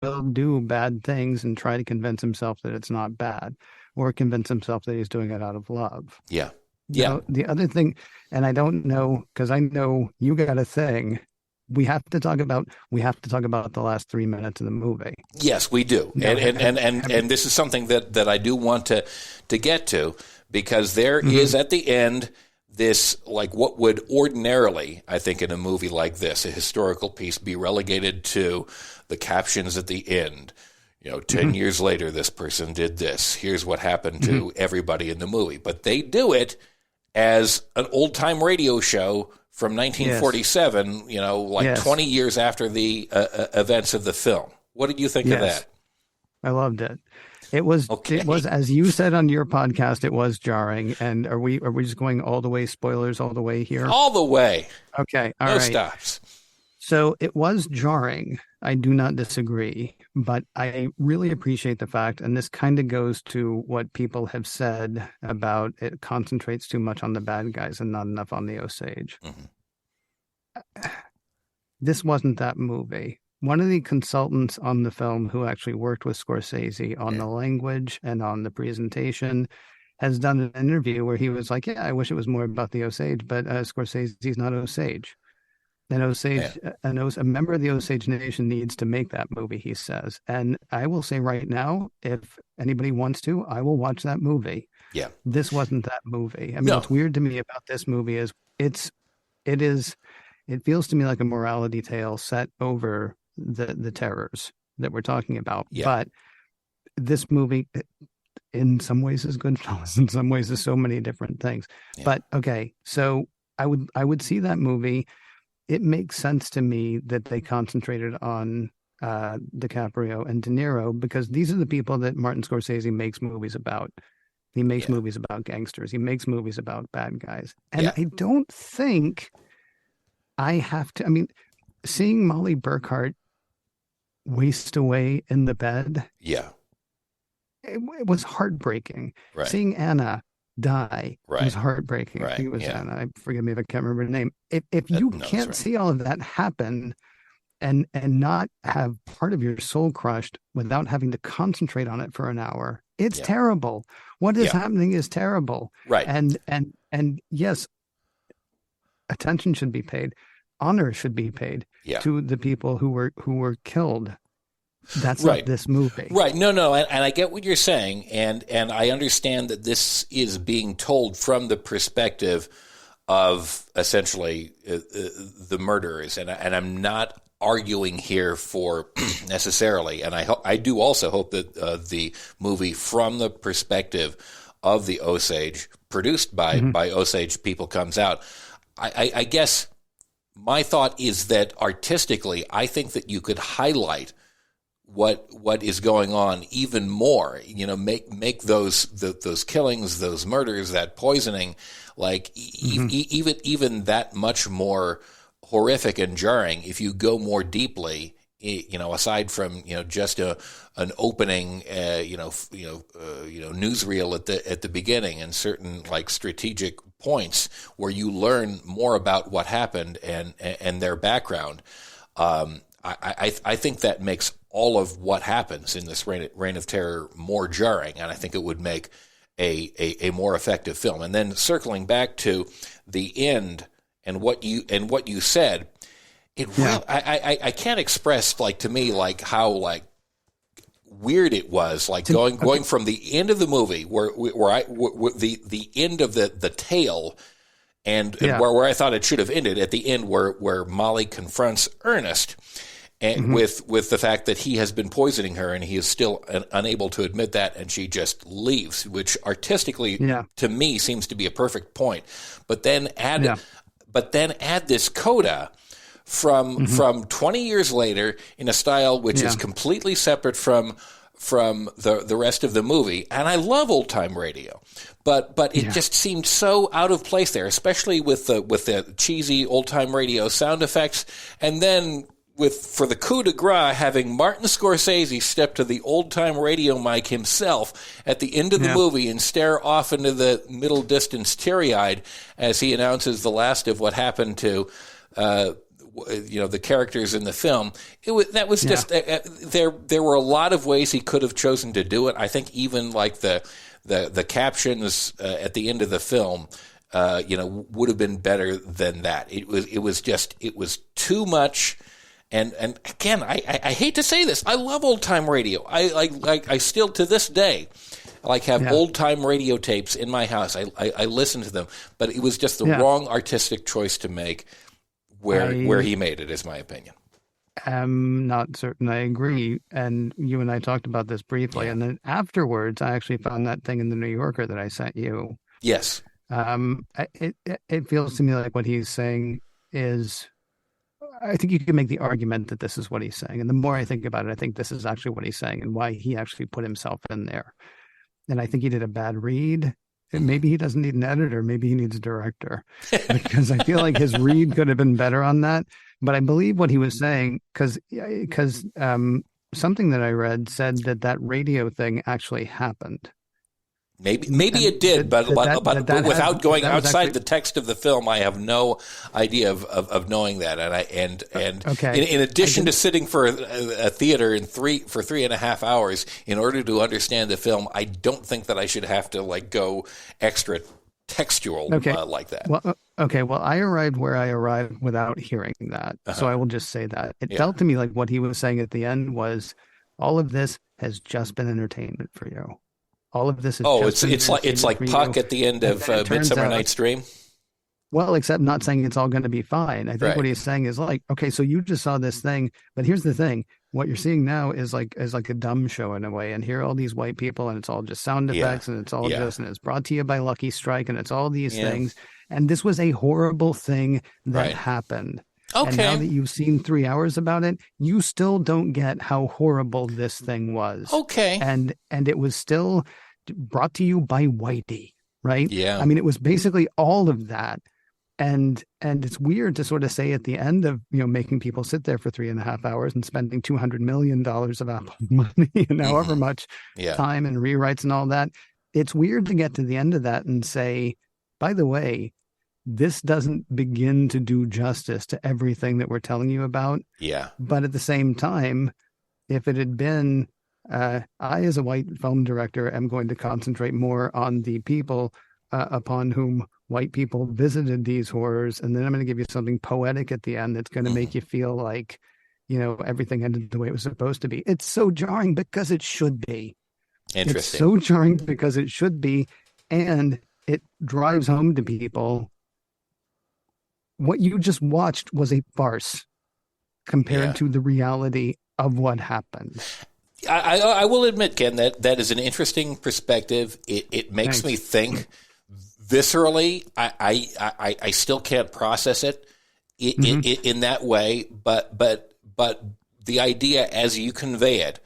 will do bad things and try to convince himself that it's not bad, or convince himself that he's doing it out of love. Yeah. Yeah. The other thing, and I don't know, because I know you got a thing. We have to talk about the last 3 minutes of the movie. Yes, we do. Now, And this is something that I do want to get to, because there is at the end this, like, what would ordinarily, I think, in a movie like this, a historical piece, be relegated to the captions at the end. 10 years later, this person did this. Here's what happened to everybody in the movie. But they do it as an old-time radio show from 1947, Yes. 20 years after the events of the film. What did you think of that? I loved it. It was, as you said on your podcast, it was jarring. And are we just going all the way, spoilers all the way here? All the way. Okay. All right. No right. stops. So it was jarring. I do not disagree, but I really appreciate the fact, and this kind of goes to what people have said about it concentrates too much on the bad guys and not enough on the Osage. This wasn't that movie. One of the consultants on the film who actually worked with Scorsese on the language and on the presentation has done an interview where he was like, yeah, I wish it was more about the Osage, but Scorsese's not Osage. An Osage, a member of the Osage Nation needs to make that movie, he says. And I will say right now, if anybody wants to, I will watch that movie. Yeah. This wasn't that movie. I mean, what's weird to me about this movie is it feels to me like a morality tale set over the terrors that we're talking about. Yeah. But this movie, in some ways, is Goodfellas. In some ways, is so many different things. Yeah. But okay, so I would see that movie. It makes sense to me that they concentrated on DiCaprio and De Niro, because these are the people that Martin Scorsese makes movies about. He makes movies about gangsters. He makes movies about bad guys. And I don't think I have to. I mean, seeing Molly Burkhart waste away in the bed. Yeah. It was heartbreaking. Right. Seeing Anna die was heartbreaking. Right. I think it was Anna. Forgive me if I can't remember her name. If you can't see all of that happen and not have part of your soul crushed without having to concentrate on it for an hour, it's terrible. What is happening is terrible. Right. And yes, attention should be paid. Honor should be paid to the people who were killed. That's not this movie. Right. No. And I get what you're saying. And I understand that this is being told from the perspective of essentially the murderers. And I'm not arguing here for necessarily. And I do also hope that the movie from the perspective of the Osage, produced by Osage people, comes out. I guess my thought is that artistically, I think that you could highlight what is going on even more, make those killings, those murders, that poisoning, like even that much more horrific and jarring if you go more deeply, aside from, just an opening, newsreel at the beginning, and certain like strategic points where you learn more about what happened and their background. I think that makes all of what happens in this Reign of Terror more jarring, and I think it would make a more effective film. And then circling back to the end and what you said, I can't express, like, to me, like, how like weird it was, like going from the end of the movie where the end of the tale. And where I thought it should have ended, at the end where Molly confronts Ernest, and with the fact that he has been poisoning her and he is still unable to admit that, and she just leaves, which artistically to me seems to be a perfect point. But then add this coda from 20 years later in a style which is completely separate from the rest of the movie. And I love old time radio, but it just seemed so out of place there, especially with the cheesy old time radio sound effects. And then for the coup de grace, having Martin Scorsese step to the old time radio mic himself at the end of the movie and stare off into the middle distance teary eyed as he announces the last of what happened to the characters in the film. That was just there were a lot of ways he could have chosen to do it. I think even like the captions at the end of the film, would have been better than that. It was too much. And again, I hate to say this, I love old time radio. I still to this day have old time radio tapes in my house. I listen to them, but it was just the wrong artistic choice to make. Where he made it is my opinion. I'm not certain I agree. And you and I talked about this briefly. And then afterwards, I actually found that thing in the New Yorker that I sent you. Yes. It feels to me like what he's saying is, I think you can make the argument that this is what he's saying. And the more I think about it, I think this is actually what he's saying and why he actually put himself in there. And I think he did a bad read. Maybe he doesn't need an editor. Maybe he needs a director, because I feel like his read could have been better on that. But I believe what he was saying, because something that I read said that radio thing actually happened. Maybe it did, but without going outside the text of the film, I have no idea of knowing that. In addition to sitting for a theater for 3.5 hours in order to understand the film, I don't think that I should have to go extra textual like that. Well, I arrived where I arrived without hearing that, so I will just say that it felt to me like what he was saying at the end was, all of this has just been entertainment for you. All of this is it's like Puck at the end of Midsummer Night's Dream. Well, except not saying it's all going to be fine. I think what he's saying is okay, so you just saw this thing, but here's the thing: what you're seeing now is like a dumb show in a way. And here are all these white people, and it's all just sound effects, and it's all and it's brought to you by Lucky Strike, and it's all these things. And this was a horrible thing that happened. Okay. And now that you've seen 3 hours about it, you still don't get how horrible this thing was. Okay. And it was still brought to you by Whitey, right? Yeah. I mean, it was basically all of that. And it's weird to sort of say at the end of, making people sit there for 3.5 hours and spending $200 million of Apple money and however much time and rewrites and all that. It's weird to get to the end of that and say, by the way, this doesn't begin to do justice to everything that we're telling you about. Yeah. But at the same time, if it had been, I, as a white film director, am going to concentrate more on the people upon whom white people visited these horrors. And then I'm going to give you something poetic at the end that's going to make you feel like, everything ended the way it was supposed to be. It's so jarring because it should be. Interesting. It's so jarring because it should be. And it drives home to people, what you just watched was a farce compared to the reality of what happened. I will admit, Ken, that is an interesting perspective. It makes me think viscerally. I still can't process it in that way, but the idea as you convey it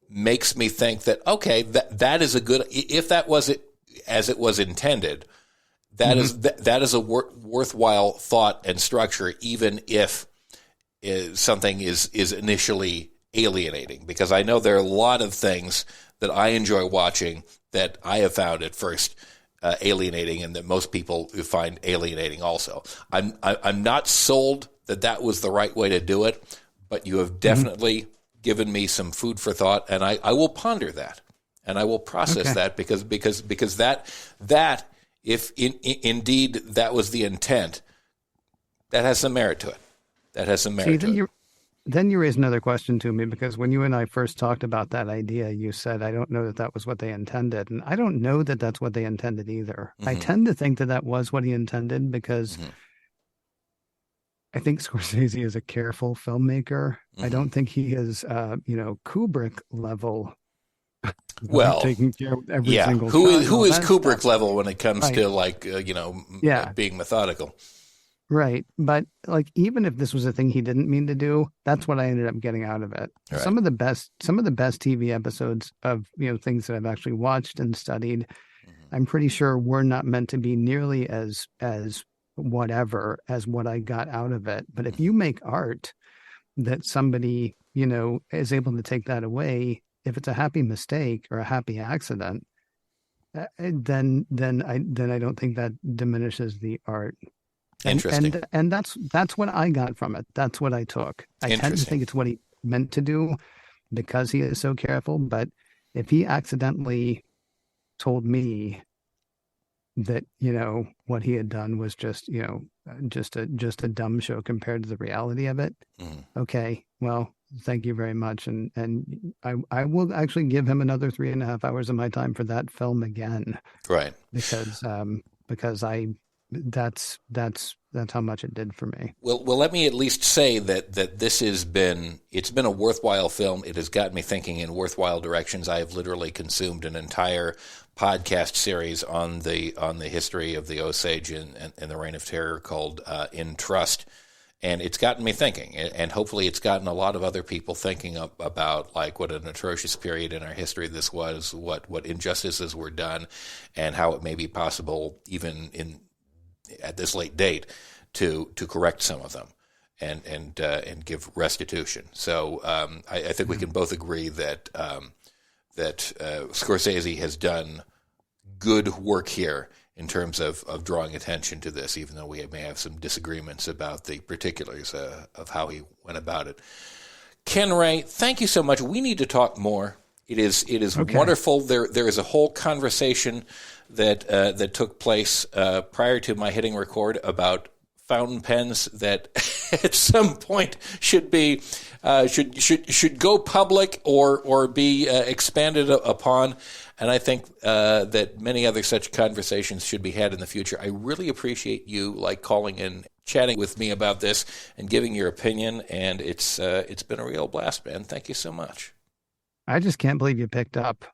makes me think that, okay, that is a good, if that was it as it was intended, that is a worthwhile thought and structure, even if something is initially alienating. Because I know there are a lot of things that I enjoy watching that I have found at first alienating, and that most people find alienating also. I'm not sold that was the right way to do it, but you have definitely given me some food for thought, and I will ponder that, and I will process that because that. If indeed that was the intent, that has some merit to it. Then you raise another question to me, because when you and I first talked about that idea, you said, I don't know that was what they intended. And I don't know that that's what they intended either. I tend to think that was what he intended, because I think Scorsese is a careful filmmaker. I don't think he is, Kubrick level. Well, taking care of every single who shot is Kubrick level when it comes to being methodical, right? But even if this was a thing he didn't mean to do, that's what I ended up getting out of it. Right. Some of the best TV episodes of things that I've actually watched and studied, I'm pretty sure were not meant to be nearly as whatever as what I got out of it. But if you make art that somebody is able to take that away, if it's a happy mistake or a happy accident, then I don't think that diminishes the art. Interesting. And that's what I got from it. That's what I took. I tend to Interesting. think it's what he meant to do because he is so careful. But if he accidentally told me that, what he had done was just, just a dumb show compared to the reality of it, Mhm. okay, well, thank you very much. And I will actually give him another 3.5 hours of my time for that film again Right. because that's how much it did for me. Well, let me at least say that it's been a worthwhile film. It has gotten me thinking in worthwhile directions. I have literally consumed an entire podcast series on the history of the Osage and the Reign of Terror called In Trust, and it's gotten me thinking. And hopefully, it's gotten a lot of other people thinking about like what an atrocious period in our history this was, what injustices were done, and how it may be possible even at this late date to correct some of them and give restitution. So I think we can both agree that Scorsese has done good work here in terms of drawing attention to this, even though we may have some disagreements about the particulars of how he went about it. Ken Ray, thank you so much. We need to talk more. It is Okay. wonderful. There is a whole conversation that took place prior to my hitting record about fountain pens that at some point should be should go public or be expanded upon. And I think that many other such conversations should be had in the future. I really appreciate you calling in, chatting with me about this, and giving your opinion. And it's been a real blast, man. Thank you so much. I just can't believe you picked up.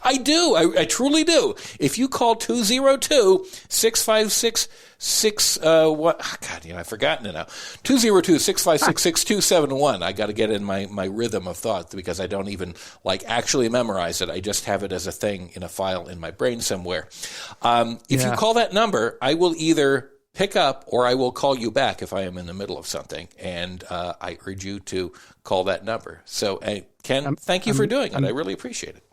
I do. I truly do. If you call 202-656-6, what? Oh, God, I've forgotten it now. 202-656-6271. I got to get in my rhythm of thought because I don't even actually memorize it. I just have it as a thing in a file in my brain somewhere. If you call that number, I will either pick up or I will call you back if I am in the middle of something. And I urge you to call that number. So, Ken, thank you for doing it. I really appreciate it.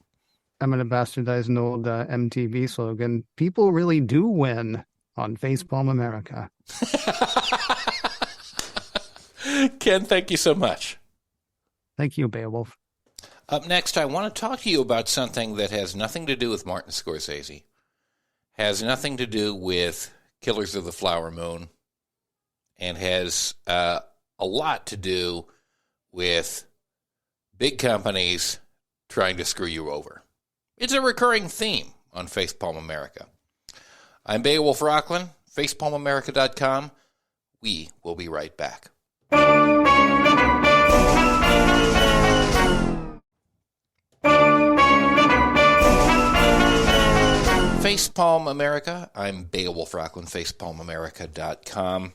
I'm going to bastardize an old MTV slogan. People really do win on Facepalm America. Ken, thank you so much. Thank you, Beowulf. Up next, I want to talk to you about something that has nothing to do with Martin Scorsese, has nothing to do with Killers of the Flower Moon, and has a lot to do with big companies trying to screw you over. It's a recurring theme on Facepalm America. I'm Beowulf Rockland, facepalmamerica.com. We will be right back. Facepalm America. I'm Beowulf Rockland, facepalmamerica.com.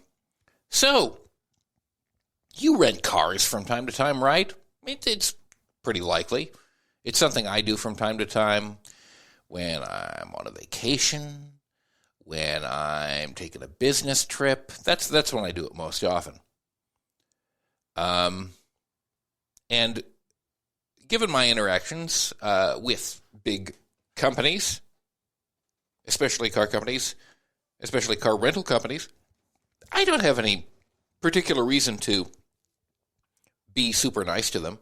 So, you rent cars from time to time, right? It's pretty likely. It's something I do from time to time when I'm on a vacation, when I'm taking a business trip. That's when I do it most often. And given my interactions with big companies, especially car companies, especially car rental companies, I don't have any particular reason to be super nice to them.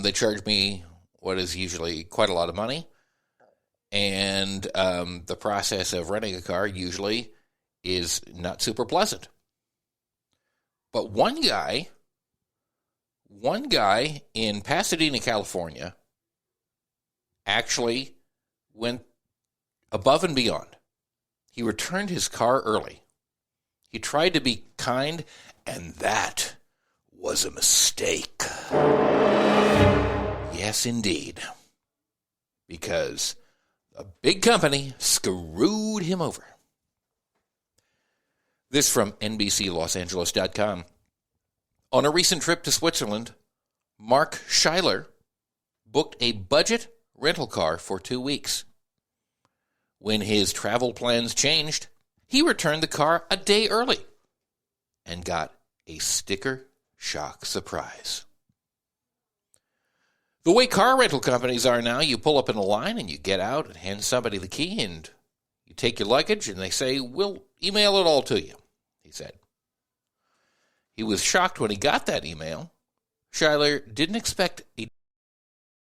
They charge me what is usually quite a lot of money, and the process of renting a car usually is not super pleasant. But one guy in Pasadena, California, actually went above and beyond. He returned his car early. He tried to be kind, and that was a mistake. Yes, indeed. Because a big company screwed him over. This from NBCLosAngeles.com. On a recent trip to Switzerland, Mark Schuyler booked a budget rental car for 2 weeks. When his travel plans changed, he returned the car a day early and got a sticker shock surprise. The way car rental companies are now, you pull up in a line and you get out and hand somebody the key and you take your luggage, and they say, we'll email it all to you, he said. He was shocked when he got that email. Schuyler didn't expect a